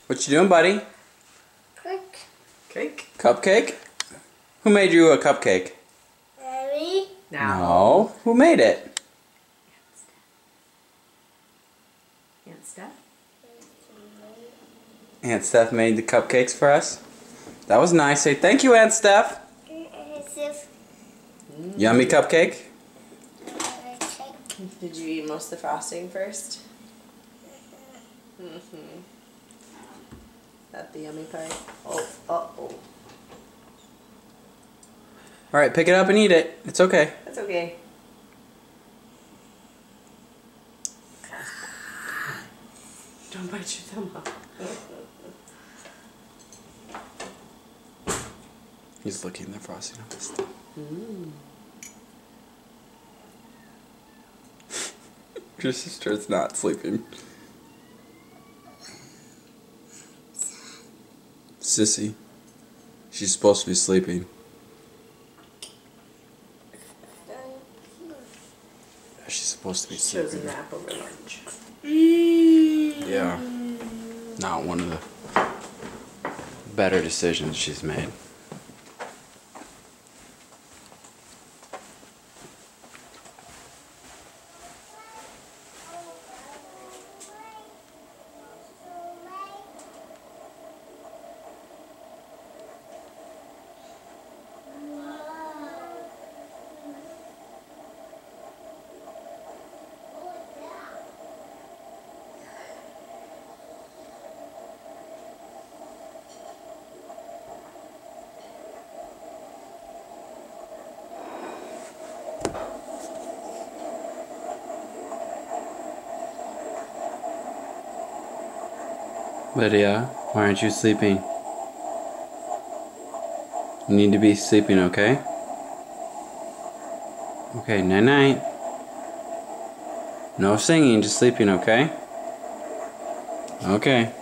What you doing, buddy? Cake? Cupcake? Who made you a cupcake? Daddy? No. Who made it? Aunt Steph? Aunt Steph made the cupcakes for us. That was nice. Say thank you, Aunt Steph. Yummy cupcake? Did you eat most of the frosting first? Mm-hmm. That the yummy part? Oh. Alright, pick it up and eat it. It's okay. That's okay. Don't bite your thumb off. He's looking at the frosting on his thumb. Your sister is not sleeping. Sissy. She's supposed to be sleeping. She's supposed to be She chose a sleeping. nap over lunch. Yeah. Not one of the better decisions she's made. Lydia, why aren't you sleeping? You need to be sleeping, okay? Okay, night-night. No singing, just sleeping, okay? Okay.